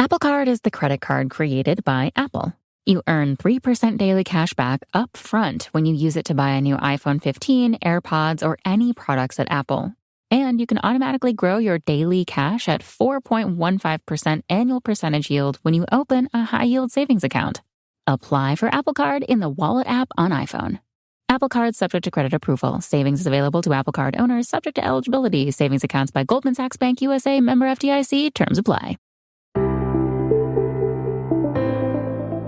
Apple Card is the credit card created by Apple. You earn 3% daily cash back up front when you use it to buy a new iPhone 15, AirPods, or any products at Apple. And you can automatically grow your daily cash at 4.15% annual percentage yield when you open a high-yield savings account. Apply for Apple Card in the Wallet app on iPhone. Apple Card subject to credit approval. Savings is available to Apple Card owners subject to eligibility. Savings accounts by Goldman Sachs Bank USA, member FDIC. Terms apply.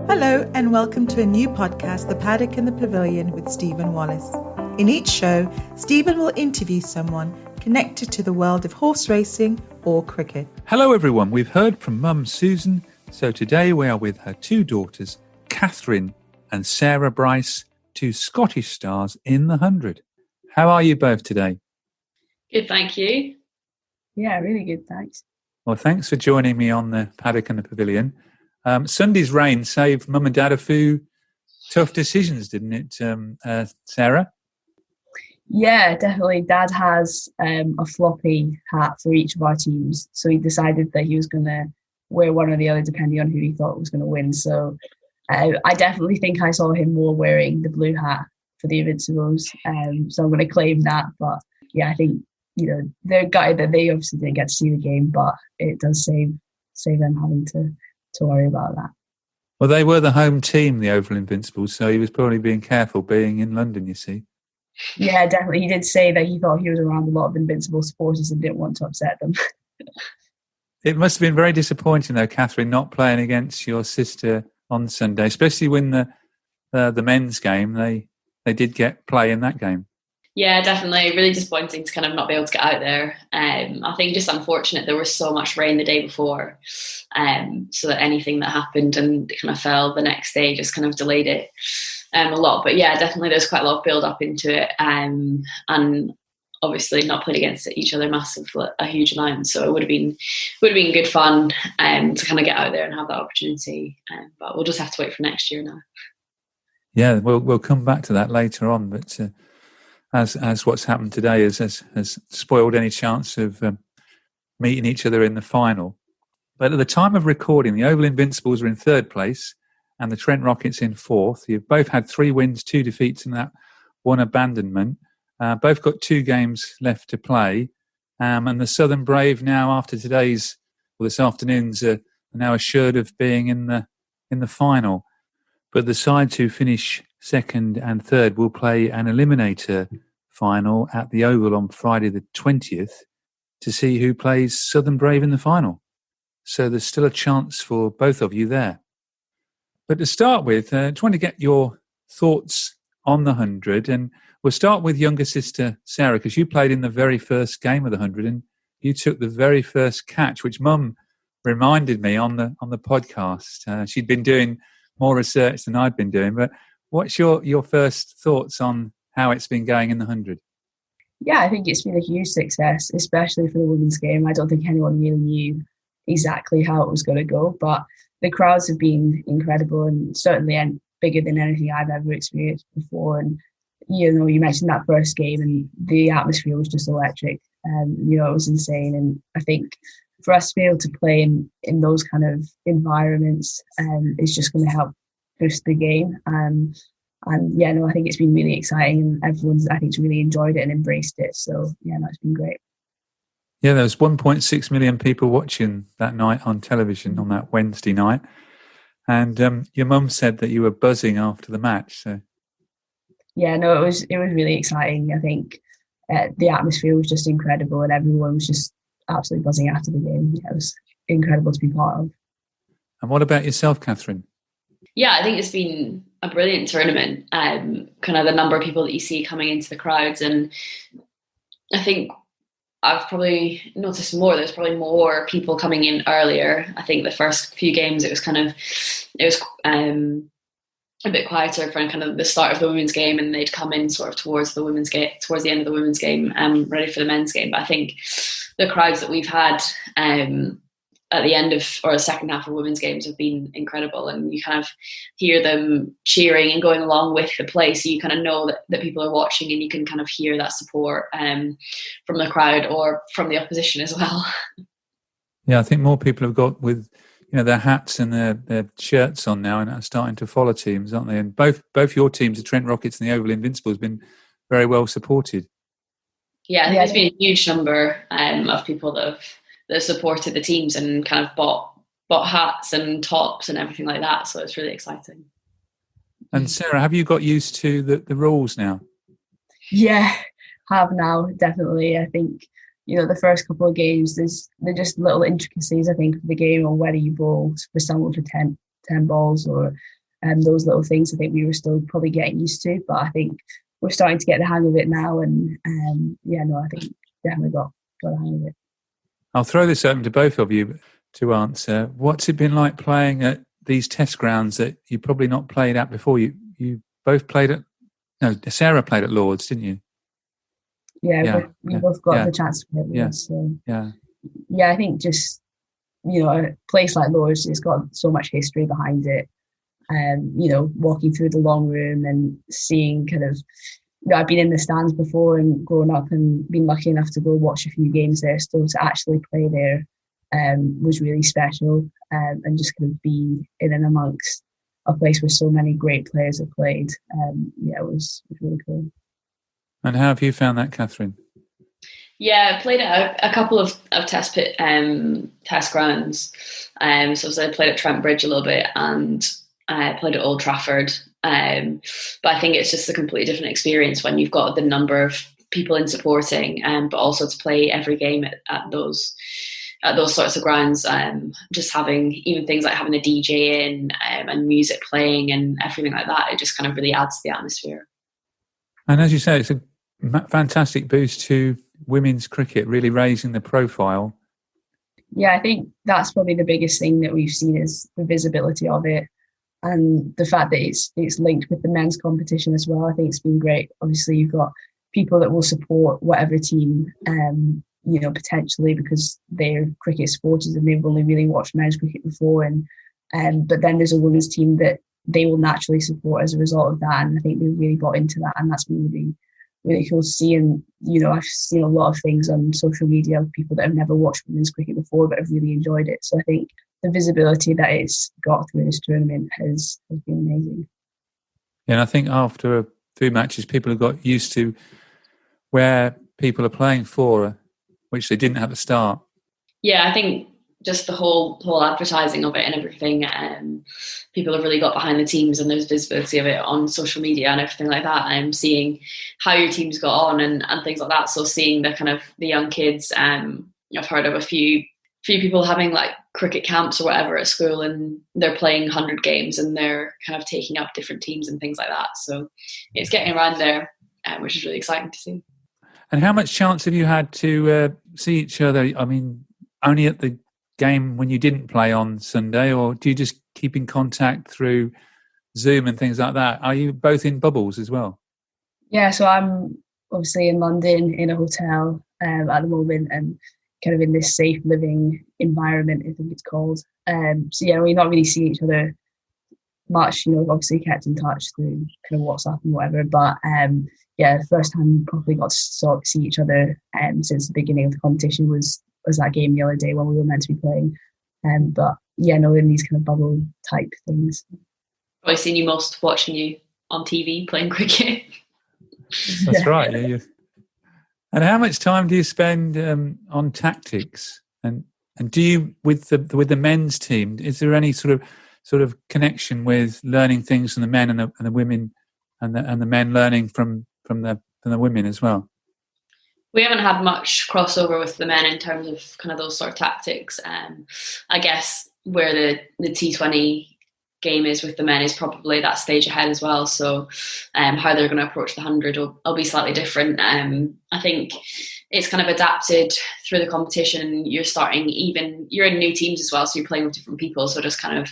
Hello and welcome to a new podcast, The Paddock and The Pavilion with Stephen Wallace. In each show, Stephen will interview someone connected to the world of horse racing or cricket. Hello everyone, we've heard from Mum Susan, so today we are with her two daughters, Kathryn and Sarah Bryce, two Scottish stars in the 100. How are you both today? Good, thank you. Yeah, really good, thanks. Well, thanks for joining me on the Paddock and the Pavilion. Sunday's rain saved Mum and Dad a few tough decisions, didn't it, Sarah? Yeah, definitely. Dad has a floppy hat for each of our teams, so he decided that he was going to wear one or the other depending on who he thought was going to win. So I definitely think I saw him more wearing the blue hat for the Invincibles, so I'm going to claim that. But yeah, I think they're gutted that they obviously didn't get to see the game, but it does save them having to worry about that. Well, they were the home team, the Oval Invincibles, so he was probably being careful being in London, you see. Yeah, definitely. He did say that he thought he was around a lot of Invincible supporters and didn't want to upset them. It must have been very disappointing, though, Kathryn, not playing against your sister on Sunday, especially when the men's game, they did get play in that game. Yeah, definitely. Really disappointing to kind of not be able to get out there. I think just unfortunate there was so much rain the day before, so that anything that happened and kind of fell the next day just kind of delayed it a lot. But yeah, definitely there's quite a lot of build up into it, and obviously not played against each other a huge amount. So it would have been good fun to kind of get out there and have that opportunity. But we'll just have to wait for next year now. Yeah, we'll come back to that later on, but. As what's happened today has spoiled any chance of meeting each other in the final. But at the time of recording, the Oval Invincibles are in third place and the Trent Rockets in fourth. You've both had 3 wins, 2 defeats and that 1 abandonment. Both got 2 games left to play. And the Southern Brave now, after this afternoon's, are now assured of being in the final. But the sides who finish second and third will play an eliminator final at the Oval on Friday the 20th to see who plays Southern Brave in the final. So there's still a chance for both of you there. But to start with, I just want to get your thoughts on the 100. And we'll start with younger sister Sarah, because you played in the very first game of the 100 and you took the very first catch, which Mum reminded me on the podcast. She'd been doing more research than I'd been doing, but what's your first thoughts on how it's been going in the 100? Yeah, I think it's been a huge success, especially for the women's game. I don't think anyone really knew exactly how it was going to go, but the crowds have been incredible and certainly bigger than anything I've ever experienced before. And, you mentioned that first game and the atmosphere was just electric. It was insane. And I think for us to be able to play in those kind of environments is just going to help boost the game. I think it's been really exciting and everyone's, I think, really enjoyed it and embraced it. So, yeah, that's been great. Yeah, there was 1.6 million people watching that night on television on that Wednesday night. And your mum said that you were buzzing after the match. So, yeah, no, it was really exciting. I think the atmosphere was just incredible and everyone was just absolutely buzzing after the game. Yeah, it was incredible to be part of. And what about yourself, Kathryn? Yeah, I think it's been a brilliant tournament. Kind of the number of people that you see coming into the crowds, and I think I've probably noticed more. There's probably more people coming in earlier. I think the first few games it was a bit quieter for kind of the start of the women's game, and they'd come in sort of towards the end of the women's game, ready for the men's game. But I think the crowds that we've had at the end of, or the second half of women's games have been incredible, and you kind of hear them cheering and going along with the play, so you kind of know that people are watching and you can kind of hear that support from the crowd or from the opposition as well. Yeah, I think more people have got with their hats and their shirts on now and are starting to follow teams, aren't they? And both your teams, the Trent Rockets and the Oval Invincibles, have been very well supported. Yeah, I think there's been a huge number of people that have supported the teams and kind of bought hats and tops and everything like that. So it's really exciting. And Sarah, have you got used to the rules now? Yeah, have now, definitely. I think, the first couple of games, they're just little intricacies, I think, of the game, on whether you bowl for someone for 10 balls or those little things I think we were still probably getting used to. But I think we're starting to get the hang of it now. And I think definitely got the hang of it. I'll throw this open to both of you to answer. What's it been like playing at these test grounds that you probably not played at before? You both played at... No, Sarah played at Lord's, didn't you? Yeah, we both got the chance to play at Lord's. So. I think just, a place like Lord's, it's got so much history behind it. Walking through the long room and seeing kind of... I've been in the stands before and growing up and been lucky enough to go watch a few games there. So to actually play there was really special, and just kind of be in and amongst a place where so many great players have played. It was really cool. And how have you found that, Kathryn? Yeah, I played at a couple of test grounds. So I played at Trent Bridge a little bit, and I played at Old Trafford. But I think it's just a completely different experience when you've got the number of people in supporting, but also to play every game at those sorts of grounds. Just having even things like having a DJ in and music playing and everything like that, it just kind of really adds to the atmosphere. And as you say, it's a fantastic boost to women's cricket, really raising the profile. Yeah, I think that's probably the biggest thing that we've seen is the visibility of it. And the fact that it's linked with the men's competition as well. I think it's been great. Obviously, you've got people that will support whatever team, potentially because they're cricket supporters and they've only really watched men's cricket before. But then there's a women's team that they will naturally support as a result of that. And I think they've really bought into that. And that's been really, really cool to see. And, I've seen a lot of things on social media of people that have never watched women's cricket before but have really enjoyed it. So I think the visibility that it's got through this tournament has been amazing. Yeah, and I think after a few matches, people have got used to where people are playing for, which they didn't at the start. Yeah, I think just the whole advertising of it and everything, people have really got behind the teams, and there's visibility of it on social media and everything like that. And seeing how your teams got on and things like that. So seeing the kind of the young kids, I've heard of a few people having like cricket camps or whatever at school, and they're playing 100 games and they're kind of taking up different teams and things like that. So it's getting around there, which is really exciting to see. And how much chance have you had to see each other? I mean, only at the game when you didn't play on Sunday, or do you just keep in contact through Zoom and things like that? Are you both in bubbles as well? Yeah, so I'm obviously in London in a hotel at the moment, and kind of in this safe living environment, I think it's called. We not really see each other much, obviously kept in touch through kind of WhatsApp and whatever. But the first time we probably got to see each other since the beginning of the competition was that game the other day when we were meant to be playing. In these kind of bubble type things. I've seen you most watching you on TV playing cricket. That's right. Yeah. And how much time do you spend on tactics? And do you with the men's team? Is there any sort of connection with learning things from the men and the women, and the men learning from the women as well? We haven't had much crossover with the men in terms of kind of those sort of tactics. I guess where the T20 game is with the men is probably that stage ahead as well. So how they're going to approach the 100 will be slightly different. I think it's kind of adapted through the competition. You're in new teams as well, so you're playing with different people. So just kind of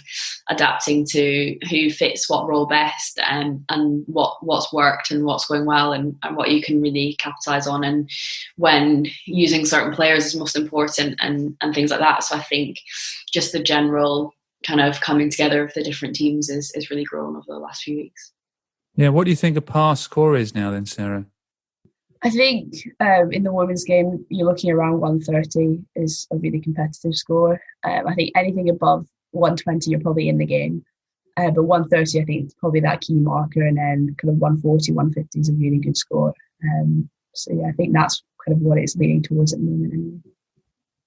adapting to who fits what role best, and what's worked and what's going well, and what you can really capitalise on, and when using certain players is most important, and things like that. So I think just the general kind of coming together of the different teams is really grown over the last few weeks. Yeah, what do you think a pass score is now then, Sarah? I think in the women's game, you're looking around 130 is a really competitive score. I think anything above 120, you're probably in the game. But 130, I think, is probably that key marker, and then kind of 140, 150 is a really good score. So yeah, I think that's kind of what it's leaning towards at the moment. Anyway.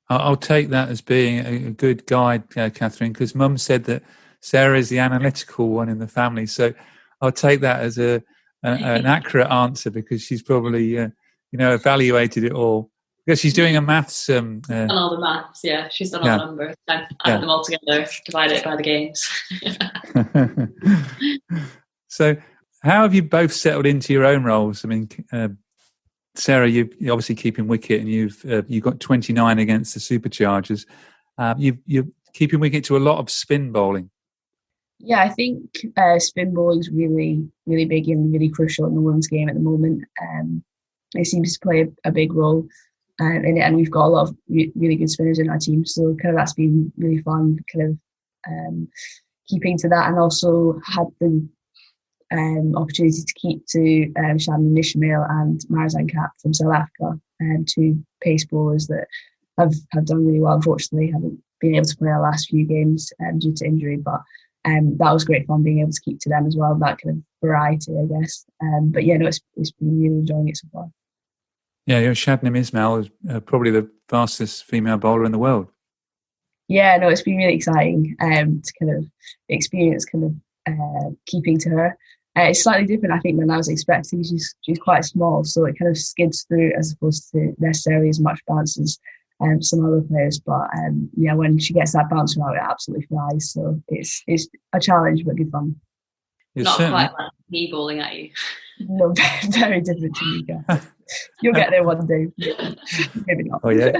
I'll take that as being a good guide, Kathryn, because Mum said that Sarah is the analytical one in the family. So I'll take that as an accurate answer, because she's probably evaluated it all. Because she's doing a maths. Done all the maths, yeah. She's done all the numbers. I've added them all together, divided it by the games. So, how have you both settled into your own roles? I mean, Sarah, you're obviously keeping wicket, and you've got 29 against the Superchargers. You're keeping wicket to a lot of spin bowling. Yeah, I think spin bowling is really, really big and really crucial in the women's game at the moment. It seems to play a big role in it, and we've got a lot of really good spinners in our team. So kind of that's been really fun, kind of keeping to that, and also had the opportunity to keep to Shannon Ishmael and Marizan Kapp from South Africa, two pace bowlers that have done really well. Unfortunately, haven't been able to play our last few games due to injury, but that was great fun being able to keep to them as well, that kind of variety, I guess. But yeah, no, it's been really enjoying it so far. Yeah, Shabnam Ismail is probably the fastest female bowler in the world. Yeah, no, it's been really exciting to kind of experience kind of keeping to her. It's slightly different, I think, than I was expecting. She's quite small, so it kind of skids through as opposed to necessarily as much bounce as some other players. But yeah, when she gets that bounce out, it absolutely flies. So it's a challenge, but good fun. Not quite like me bowling at you. No, very different to you guys. You'll get there one day. Maybe not. Oh yeah.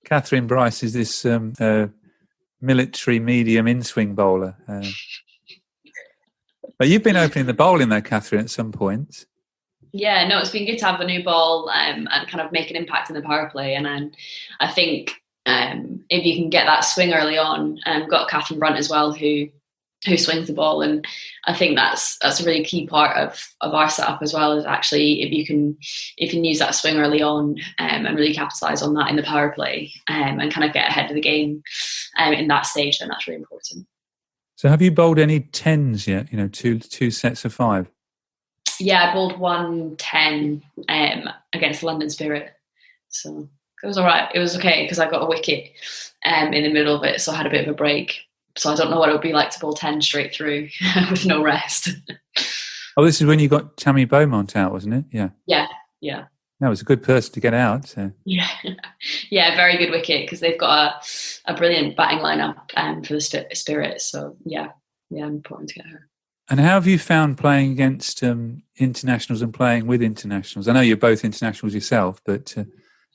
Kathryn Bryce is this military medium in-swing bowler. But you've been opening the bowling though, Kathryn, at some point. Yeah, no, it's been good to have a new ball and kind of make an impact in the power play. And then I think if you can get that swing early on, got Kathryn Brunt as well, who swings the ball, and I think that's a really key part of our setup as well, is actually if you can use that swing early on and really capitalise on that in the power play and kind of get ahead of the game in that stage, then that's really important. So have you bowled any 10s yet? Two sets of 5? Yeah, I bowled 110 against London Spirit, so it was all right. It was okay because I got a wicket in the middle of it, so I had a bit of a break. So I don't know what it would be like to bowl 10 straight through with no rest. Oh, this is when you got Tammy Beaumont out, wasn't it? Yeah. That was a good person to get out. So. Yeah, very good wicket, because they've got a brilliant batting lineup for the Spirit. So yeah, important to get her. And how have you found playing against internationals and playing with internationals? I know you're both internationals yourself, but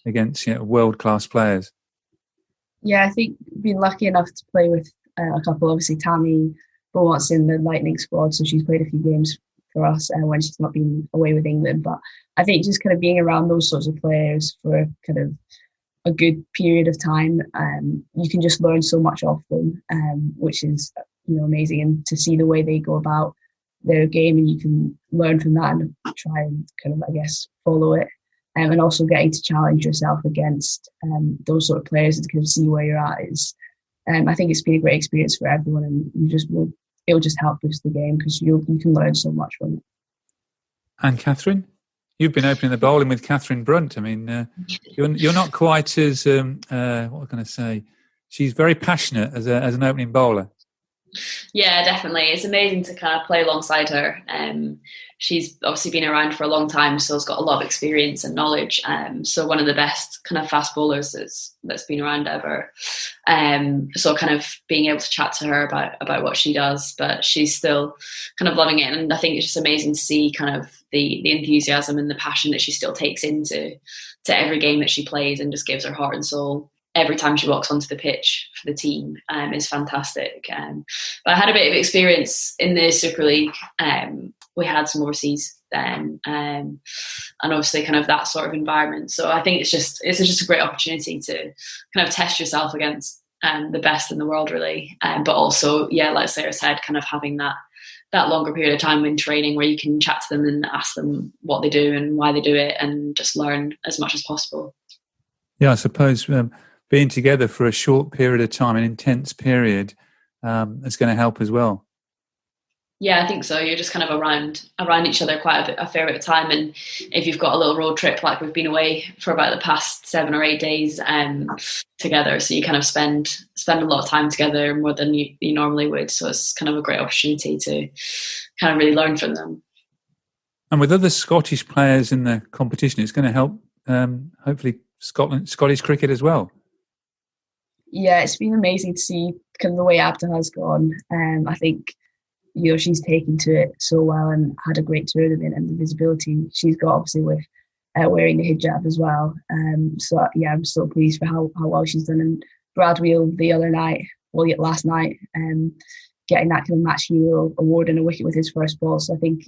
against world-class players. Yeah, I think been lucky enough to play with a couple. Obviously, Tammy Beaumont's in the Lightning squad, so she's played a few games for us when she's not been away with England. But I think just kind of being around those sorts of players for kind of a good period of time, you can just learn so much off them, which is amazing. And to see the way they go about their game, and you can learn from that and try and kind of, I guess, follow it. And also getting to challenge yourself against those sort of players and kind of see where you're at is, I think it's been a great experience for everyone, and it will just help boost the game because you can learn so much from it. And Kathryn, you've been opening the bowling with Kathryn Brunt. I mean, you're not quite as what can I say? She's very passionate as an opening bowler. Yeah, definitely. It's amazing to kind of play alongside her. She's obviously been around for a long time, so has got a lot of experience and knowledge. So one of the best kind of fast bowlers that's been around ever. So kind of being able to chat to her about what she does, but she's still kind of loving it. And I think it's just amazing to see kind of the enthusiasm and the passion that she still takes into every game that she plays, and just gives her heart and soul every time she walks onto the pitch for the team. Is fantastic. But I had a bit of experience in the Super League. We had some overseas then, and obviously kind of that sort of environment. So I think it's just a great opportunity to kind of test yourself against the best in the world, really. But also, yeah, like Sarah said, kind of having that longer period of time in training where you can chat to them and ask them what they do and why they do it, and just learn as much as possible. Yeah, I suppose being together for a short period of time, an intense period, is going to help as well. Yeah, I think so. You're just kind of around each other quite a fair bit of time, and if you've got a little road trip, like we've been away for about the past 7 or 8 days together, so you kind of spend a lot of time together more than you normally would. So it's kind of a great opportunity to kind of really learn from them. And with other Scottish players in the competition, it's going to help hopefully Scottish cricket as well. Yeah, it's been amazing to see kind of the way Abda has gone. I think, she's taken to it so well and had a great tournament, and the visibility she's got obviously with wearing the hijab as well. So yeah, I'm so pleased for how well she's done. And Brad Wheel last night, getting that kind of match hero award and a wicket with his first ball. So I think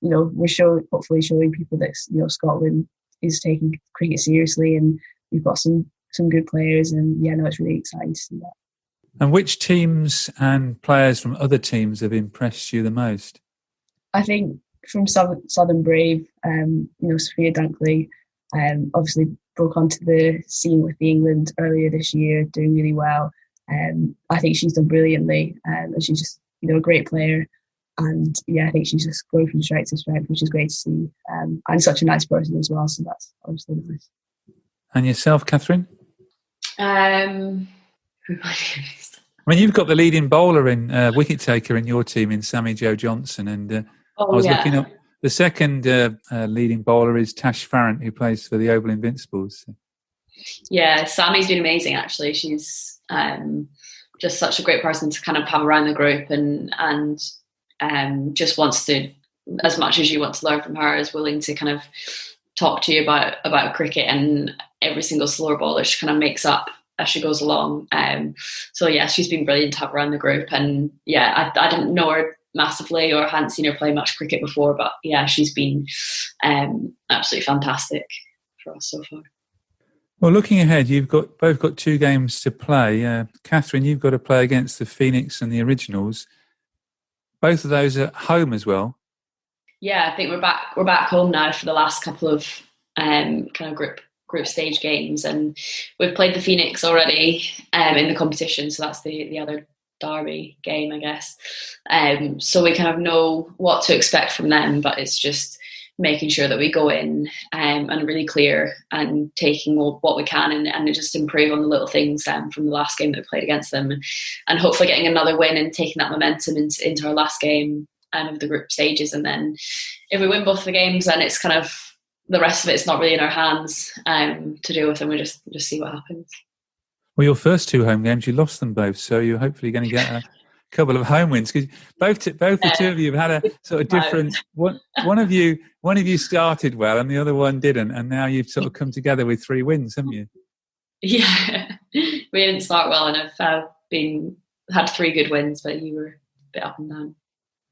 we're hopefully showing people that Scotland is taking cricket seriously, and we've got some good players. And yeah, no, it's really exciting to see that. And which teams and players from other teams have impressed you the most? I think from Southern Brave, Sophia Dunkley, obviously broke onto the scene with the England earlier this year, doing really well. I think she's done brilliantly, and she's just a great player. And yeah, I think she's just going from strength to strength, which is great to see. And such a nice person as well, so that's obviously nice. And yourself, Kathryn? I mean, you've got the leading bowler in wicket taker in your team in Sammy Joe Johnson, and I was looking up. The second leading bowler is Tash Farrant, who plays for the Oval Invincibles. Yeah, Sammy's been amazing. Actually, she's just such a great person to kind of have around the group, and just wants to, as much as you want to learn from her, is willing to kind of talk to you about cricket, and every single slower bowler she kind of makes up as she goes along. So yeah, she's been brilliant to have around the group. And yeah, I didn't know her massively or hadn't seen her play much cricket before, but yeah, she's been absolutely fantastic for us so far. Well, looking ahead, you've both got 2 games to play. Kathryn, you've got to play against the Phoenix and the Originals. Both of those are at home as well. Yeah, I think we're back home now for the last couple of kind of group stage games, and we've played the Phoenix already in the competition, so that's the other derby game, I guess. So we kind of know what to expect from them, but it's just making sure that we go in and really clear and taking what we can and just improve on the little things from the last game that we played against them, and hopefully getting another win and taking that momentum into our last game of the group stages. And then if we win both the games, then it's kind of the rest of it's not really in our hands to deal with, and we just see what happens. Well, your first 2 home games, you lost them both, so you're hopefully going to get a couple of home wins, because both the two of you have had a sort of different. One of you started well, and the other one didn't, and now you've sort of come together with 3 wins, haven't you? Yeah, we didn't start well, and I've had 3 good wins, but you were a bit up and down.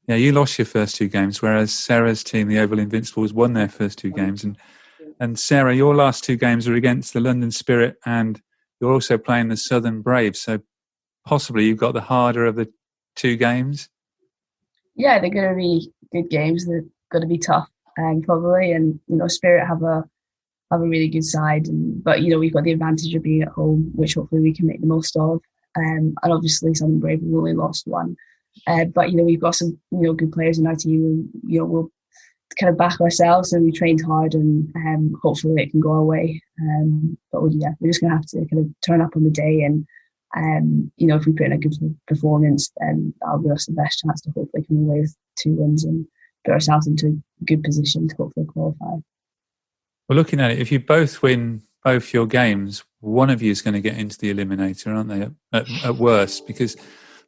Yeah, you lost your first 2 games, whereas Sarah's team, the Oval Invincibles, won their first 2 games. And Sarah, your last 2 games are against the London Spirit, and you're also playing the Southern Brave. So possibly you've got the harder of the 2 games. Yeah, they're going to be good games. They're going to be tough, probably. And Spirit have a really good side, but we've got the advantage of being at home, which hopefully we can make the most of. And obviously Southern Brave have only lost 1. But we've got some good players in our team, and we'll kind of back ourselves, and we trained hard, and hopefully it can go our way. But we're just going to have to kind of turn up on the day, and if we put in a good performance, then that'll give us the best chance to hopefully come away with 2 wins and put ourselves into a good position to hopefully qualify. Well, looking at it, if you both win both your games, one of you is going to get into the eliminator, aren't they? At worst, because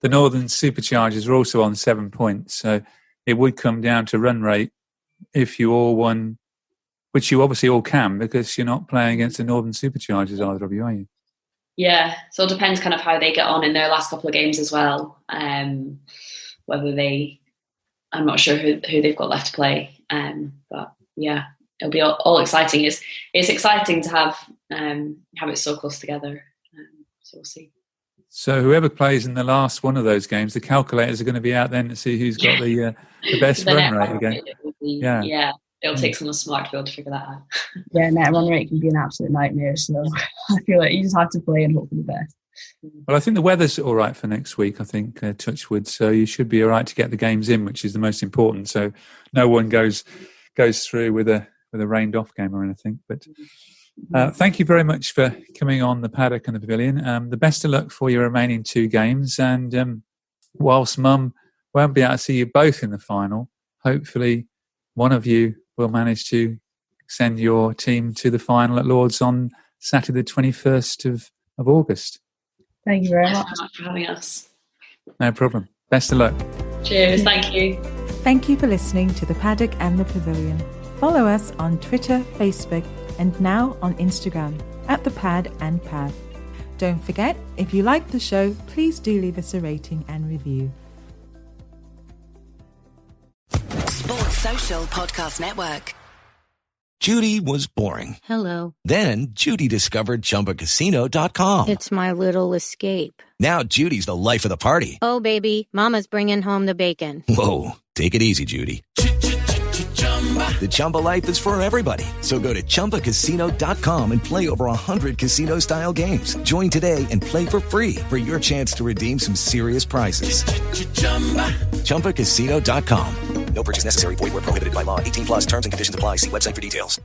the Northern Superchargers are also on 7 points, so it would come down to run rate if you all won, which you obviously all can, because you're not playing against the Northern Superchargers, either of you, are you? Yeah, so it depends kind of how they get on in their last couple of games as well. Whether I'm not sure who they've got left to play. But yeah, it'll be all exciting. It's exciting to have it so close together. So we'll see. So whoever plays in the last one of those games, the calculators are going to be out then to see who's got the best run rate again. Yeah, it'll take someone smart to be able to figure that out. Yeah, net run rate can be an absolute nightmare. So I feel like you just have to play and hope for the best. Well, I think the weather's all right for next week, I think, touchwood. So you should be all right to get the games in, which is the most important. So no one goes through with a rained off game or anything. But thank you very much for coming on the Paddock and the Pavilion. The best of luck for your remaining 2 games. And whilst Mum won't be able to see you both in the final, hopefully one of you will manage to send your team to the final at Lord's on Saturday the 21st of August. Thank you very Thanks much. so much for having us. No problem. Best of luck. Cheers. Thank you. Thank you for listening to the Paddock and the Pavilion. Follow us on Twitter, Facebook, and now on Instagram @the Pad and Pav. Don't forget, if you like the show, please do leave us a rating and review. Sports Social Podcast Network. Judy was boring. Hello. Then Judy discovered ChumbaCasino.com. It's my little escape. Now Judy's the life of the party. Oh, baby, mama's bringing home the bacon. Whoa, take it easy, Judy. The Chumba life is for everybody. So go to ChumbaCasino.com and play over 100 casino-style games. Join today and play for free for your chance to redeem some serious prizes. ChumbaCasino.com. No purchase necessary. Void where prohibited by law. 18+ terms and conditions apply. See website for details.